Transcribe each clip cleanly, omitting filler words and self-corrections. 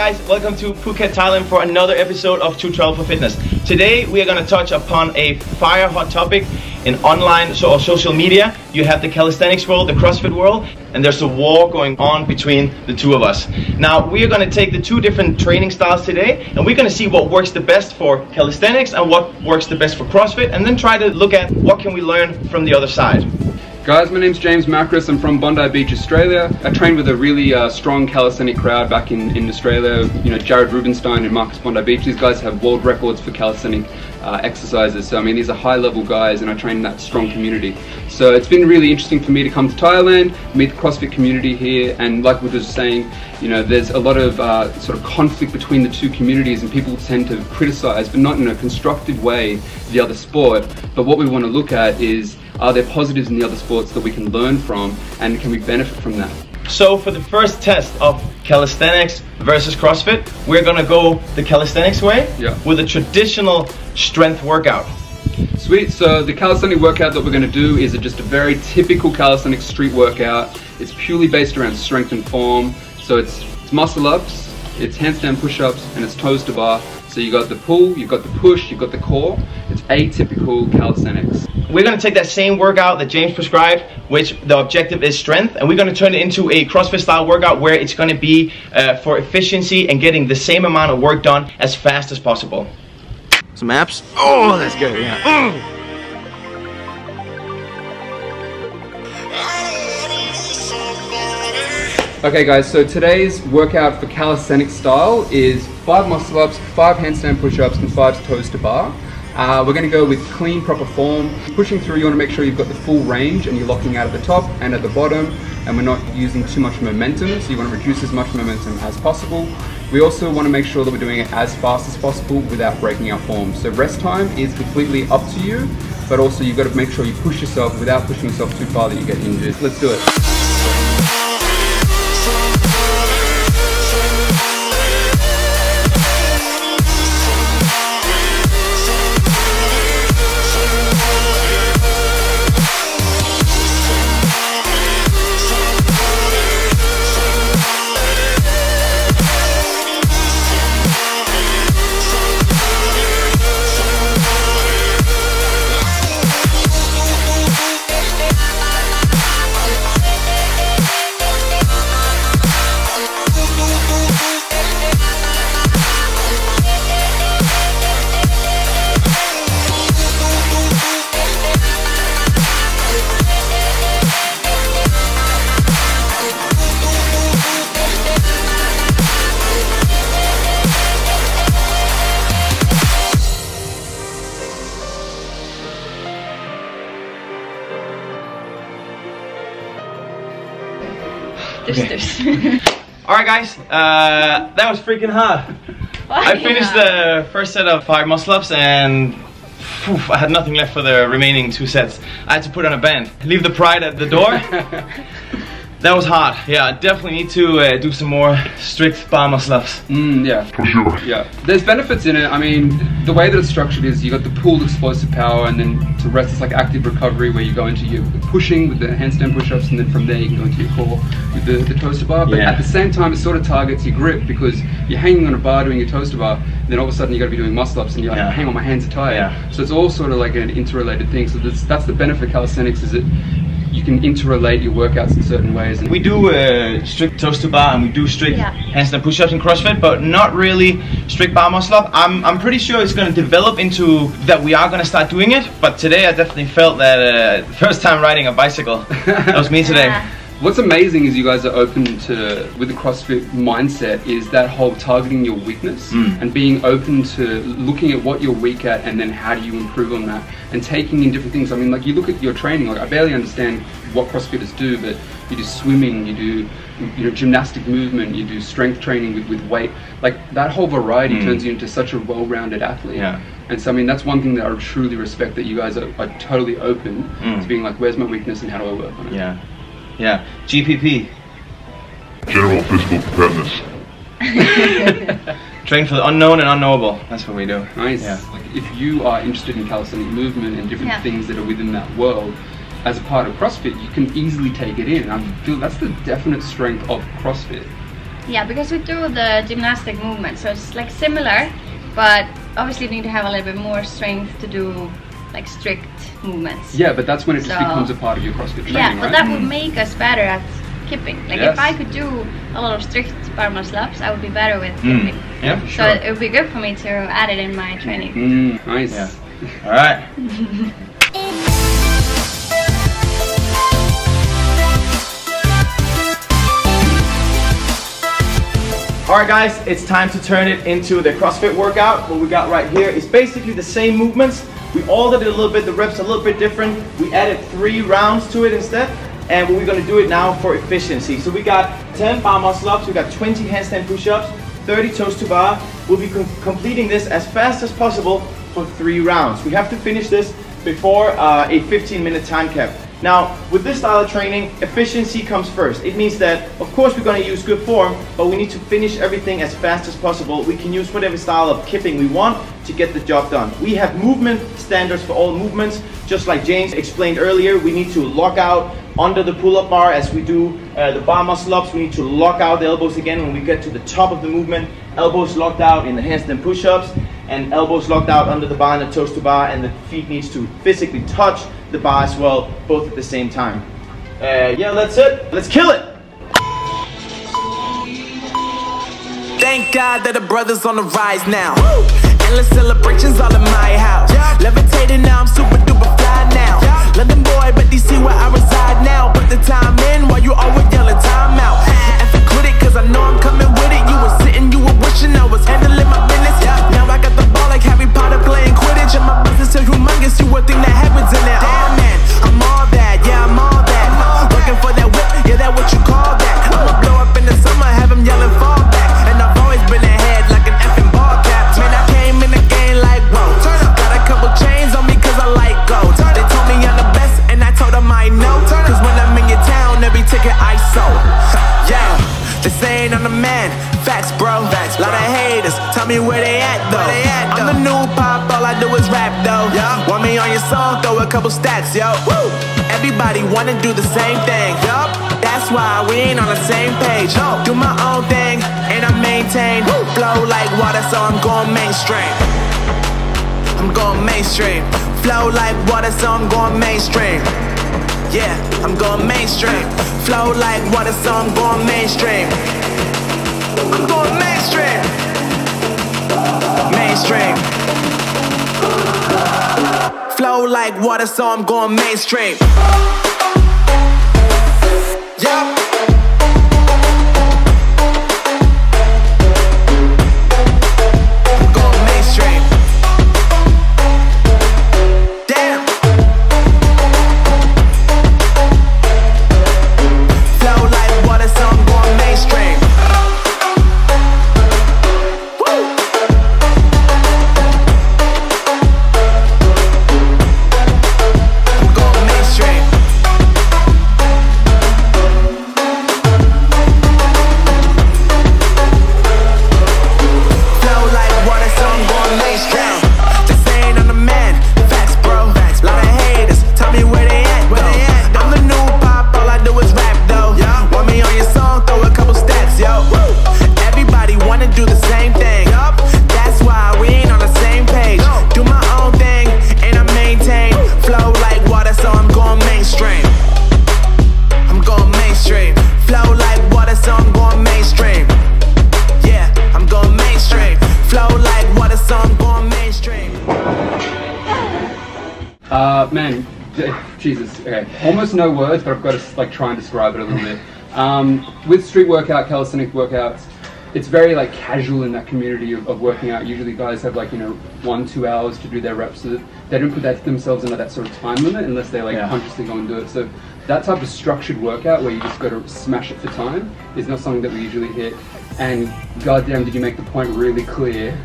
guys, welcome to Phuket, Thailand for another episode of Tutorial for Fitness. Today we are going to touch upon a fire hot topic in online or social media. You have the calisthenics world, the CrossFit world, and there's a war going on between the two of us. Now we are going to take the two different training styles today, and we're going to see what works the best for calisthenics and what works the best for CrossFit, and then try to look at what can we learn from the other side. Guys, my name's James Macris. I'm from Bondi Beach, Australia. I trained with a really strong calisthenic crowd back in Australia. You know, Jared Rubenstein and Marcus Bondi Beach. These guys have world records for calisthenic exercises. So I mean, these are high-level guys, and I train in that strong community. So it's been really interesting for me to come to Thailand, meet the CrossFit community here, and like we were just saying, you know, there's a lot of sort of conflict between the two communities, and people tend to criticize, but not in a constructive way, the other sport. But what we want to look at is, are there positives in the other sports that we can learn from, and can we benefit from that? So for the first test of calisthenics versus CrossFit, we're gonna go the calisthenics way with a traditional strength workout. Sweet. So the calisthenic workout that we're going to do is just a very typical calisthenic street workout. It's purely based around strength and form. So it's muscle ups, it's handstand push-ups, and it's toes to bar. So you got the pull, you've got the push, you've got the core. It's atypical calisthenics. We're going to take that same workout that James prescribed, which the objective is strength, and we're going to turn it into a CrossFit style workout where it's going to be for efficiency and getting the same amount of work done as fast as possible. Some abs. Oh, that's good. Yeah. Okay guys, so today's workout for calisthenic style is 5 muscle ups, 5 handstand push-ups, and 5 toes to bar. We're going to go with clean, proper form. Pushing through, you want to make sure you've got the full range and you're locking out at the top and at the bottom, and we're not using too much momentum, so you want to reduce as much momentum as possible. We also want to make sure that we're doing it as fast as possible without breaking our form. So rest time is completely up to you, but also you've got to make sure you push yourself without pushing yourself too far that you get injured. Let's do it. Okay. Alright guys, that was freaking hard. I finished the first set of 5 muscle ups, and I had nothing left for the remaining 2 sets. I had to put on a band. Leave the pride at the door. That was hard. Yeah, I definitely need to do some more strict bar muscle ups. Yeah, for sure. Yeah, there's benefits in it. I mean, the way that it's structured is you got the pooled explosive power, and then to rest it's like active recovery, where you go into your pushing with the handstand push-ups, and then from there you can go into your core with the toaster bar. But at the same time, it sort of targets your grip, because you're hanging on a bar doing your toaster bar, and then all of a sudden you got to be doing muscle ups, and you're like, hang on, my hands are tired. So it's all sort of like an interrelated thing. So that's the benefit of calisthenics, is that you can interrelate your workouts in certain ways. And we do strict toes to bar, and we do strict handstand push-ups in CrossFit, but not really strict bar muscle up. I'm pretty sure it's going to develop into that we are going to start doing it, but today I definitely felt that first time riding a bicycle. That was me today. What's amazing is you guys are open to, with the CrossFit mindset, is that whole targeting your weakness and being open to looking at what you're weak at, and then how do you improve on that, and taking in different things. I mean, like, you look at your training, like, I barely understand what CrossFitters do, but you do swimming, you do gymnastic movement, you do strength training with weight. Like, that whole variety turns you into such a well-rounded athlete. And so I mean, that's one thing that I truly respect, that you guys are totally open to being like, where's my weakness and how do I work on it? Yeah, GPP. General Physical Preparedness. Train for the unknown and unknowable. That's what we do. Nice. Yeah. Like, if you are interested in calisthenic movement and different things that are within that world, as a part of CrossFit, you can easily take it in. I feel that's the definite strength of CrossFit. Yeah, because we do the gymnastic movement, so it's like similar, but obviously you need to have a little bit more strength to do like strict movements. Yeah, but that's when it just becomes a part of your CrossFit training, yeah, but right? that would make us better at kipping. Like Yes. if I could do a lot of strict bar muscle ups, I would be better with kipping. Yeah, for So sure. it would be good for me to add it in my training. Nice. Yeah. All right. Alright guys, it's time to turn it into the CrossFit workout. What we got right here is basically the same movements. We altered it a little bit, the reps a little bit different. We added 3 rounds to it instead. And we're going to do it now for efficiency. So we got 10 bar muscle ups, we got 20 handstand push-ups, 30 toes to bar. We'll be completing this as fast as possible for 3 rounds. We have to finish this before a 15-minute time cap. Now, with this style of training, efficiency comes first. It means that, of course, we're going to use good form, but we need to finish everything as fast as possible. We can use whatever style of kipping we want to get the job done. We have movement standards for all movements. Just like James explained earlier, we need to lock out under the pull-up bar as we do the bar muscle ups. We need to lock out the elbows again when we get to the top of the movement. Elbows locked out in the handstand push-ups, and elbows locked out under the bar and the toes to bar, and the feet needs to physically touch the bar as well, both at the same time. Yeah, that's it. Let's kill it. Thank God that the brothers on the rise now. Endless celebrations all in my house. Levitating now, I'm super duper fly now. London boy, but DC where I reside now. Put the time in while you always yelling time out. And for quit it, cause I know I'm coming with it. You were sitting, you were wishing I was handling my business. Now I got the ball like Harry Potter playing Quidditch. And my business is humongous, you would think that heaven's in it. Oh man, I'm all that, yeah, I'm all that. Looking for that whip, yeah, that what you call that. I'ma blow up in the summer, have him yelling fall back. And I've always been ahead like an effing ball cap. Man, I came in the game like, whoa. Got a couple chains on me cause I like gold. They told me I'm the best and I told them I know. Cause when I'm in your town, every ticket I sold. Yeah, they saying I'm the man. Facts, bro. Lot of haters, tell me where they at though. I'm the new pop, all I do is rap though. Want me on your song, throw a couple stacks, yo. Woo! Everybody wanna do the same thing. That's why we ain't on the same page. Do my own thing and I maintain. Flow like water, so I'm going mainstream. I'm going mainstream. Flow like water, so I'm going mainstream. Yeah, I'm going mainstream. Flow like water, so I'm going mainstream. I'm going mainstream. Mainstream. Flow like water, so I'm going mainstream. Yeah. I'm going mainstream. Damn. Flow like water, so I'm going mainstream. Man, Jesus, okay. Almost no words, but I've got to like try and describe it a little bit. With street workout, calisthenic workouts, it's very like casual in that community of working out. Usually guys have like, 1-2 hours to do their reps, so they don't put themselves under that sort of time limit unless they like consciously go and do it. So that type of structured workout where you just got to smash it for time is not something that we usually hit. And goddamn, did you make the point really clear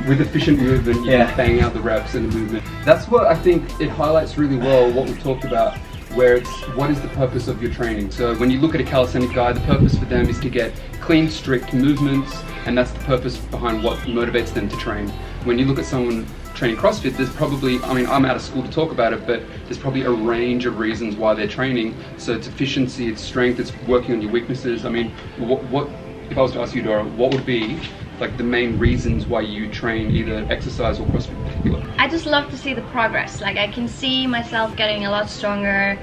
with efficient movement, banging out the reps and the movement. That's what I think it highlights really well what we've talked about, where it's what is the purpose of your training. So when you look at a calisthenic guy, the purpose for them is to get clean, strict movements, and that's the purpose behind what motivates them to train. When you look at someone training CrossFit, there's probably, I mean, I'm out of school to talk about it, but there's probably a range of reasons why they're training. So it's efficiency, it's strength, it's working on your weaknesses. I mean, what if I was to ask you, Dora, what would be like the main reasons why you train either exercise or CrossFit in particular? I just love to see the progress. Like I can see myself getting a lot stronger,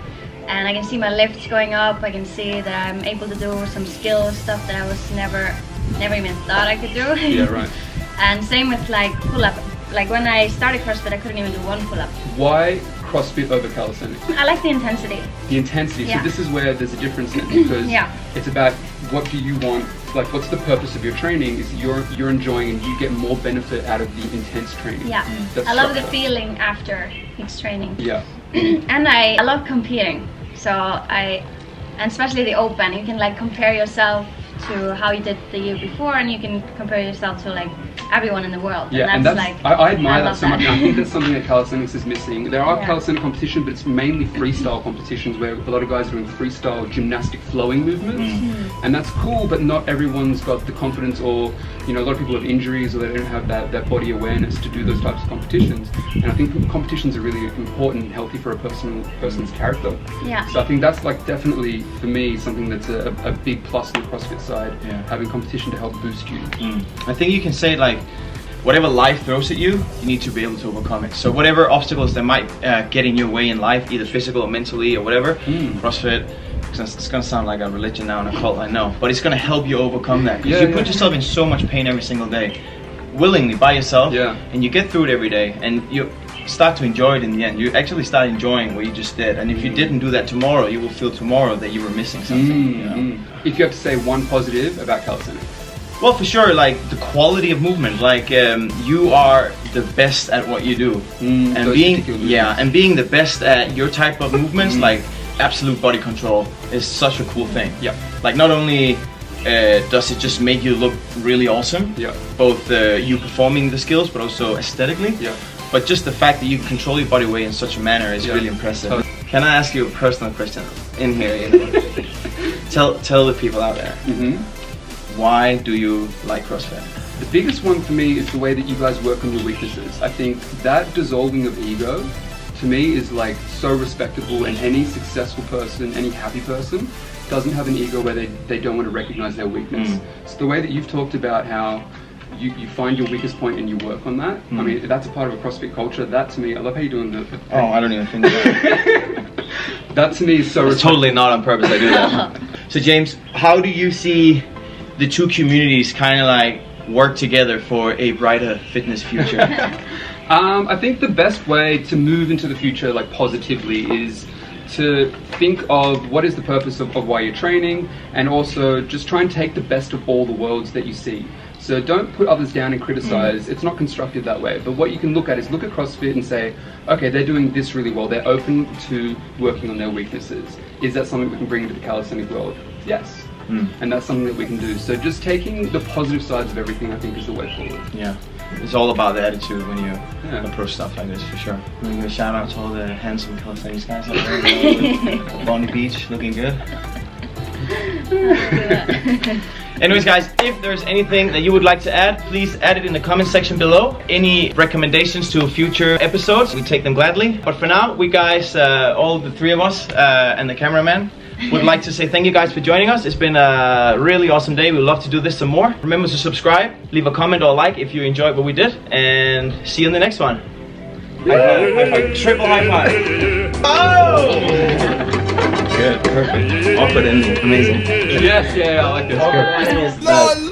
and I can see my lifts going up. I can see that I'm able to do some skill stuff that I was never even thought I could do. Yeah, right. And same with like pull-up. Like when I started CrossFit, I couldn't even do one pull-up. Why CrossFit over calisthenics? I like the intensity. The intensity. Yeah. So this is where there's a difference then, because Yeah. it's about what do you want, like what's the purpose of your training is you're enjoying and you get more benefit out of the intense training. Yeah, That's I love the structure. feeling after each training. Yeah. And I love competing. So and especially the open, you can like compare yourself to how you did the year before, and you can compare yourself to like everyone in the world. Yeah, and that's like, I admire that love so much. And I think that's something that calisthenics is missing. There are Yeah. calisthenic competitions, but it's mainly freestyle competitions where a lot of guys are doing freestyle gymnastic flowing movements, and that's cool. But not everyone's got the confidence, or you know, a lot of people have injuries, or they don't have that body awareness to do those types of competitions. And I think competitions are really important and healthy for a person's character. Yeah. So I think that's like definitely for me something that's a big plus on the CrossFit side. Yeah. Having competition to help boost you. I think you can say like, whatever life throws at you, you need to be able to overcome it. So whatever obstacles that might get in your way in life, either physical or mentally or whatever, CrossFit, it's gonna sound like a religion now and a cult, I know, but it's gonna help you overcome that. Because you put yourself in so much pain every single day, willingly, by yourself, and you get through it every day, and you start to enjoy it in the end. You actually start enjoying what you just did, and if you didn't do that tomorrow, you will feel tomorrow that you were missing something. You know? If you have to say one positive about calisthenics. Well, for sure, like the quality of movement. Like you are the best at what you do, and being the best at your type of movements, like absolute body control, is such a cool thing. Yeah. Like not only does it just make you look really awesome, both you performing the skills, but also aesthetically. Yeah. But just the fact that you can control your body weight in such a manner is really impressive. Can I ask you a personal question in here? You know? tell the people out there. Why do you like CrossFit? The biggest one for me is the way that you guys work on your weaknesses. I think that dissolving of ego, to me, is like so respectable, and any successful person, any happy person, doesn't have an ego where they don't want to recognize their weakness. So the way that you've talked about how you find your weakest point and you work on that, I mean, that's a part of a CrossFit culture. That to me, I love how you're doing the Oh, I don't even think that. That to me is so It's totally not on purpose I do that. So James, how do you see the two communities kind of like work together for a brighter fitness future? I think the best way to move into the future like positively is to think of what is the purpose of why you're training, and also just try and take the best of all the worlds that you see. So don't put others down and criticize. It's not constructive that way. But what you can look at is look at CrossFit and say, okay, they're doing this really well. They're open to working on their weaknesses. Is that something we can bring into the calisthenic world? Yes. And that's something that we can do. So just taking the positive sides of everything, I think, is the way forward. Yeah. It's all about the attitude when you approach stuff like this, for sure. I'm gonna give a shout out to all the handsome calisthenics guys out there. Bondi Beach, looking good. Anyways guys, if there's anything that you would like to add, please add it in the comment section below. Any recommendations to future episodes, we take them gladly. But for now, we guys, all the three of us and the cameraman, would like to say thank you guys for joining us. It's been a really awesome day. We'd love to do this some more. Remember to subscribe, leave a comment or a like if you enjoyed what we did, and see you in the next one. High five, triple high five. Oh! Good, perfect. Awkward ending, amazing. Yes, yeah, I like this. Good.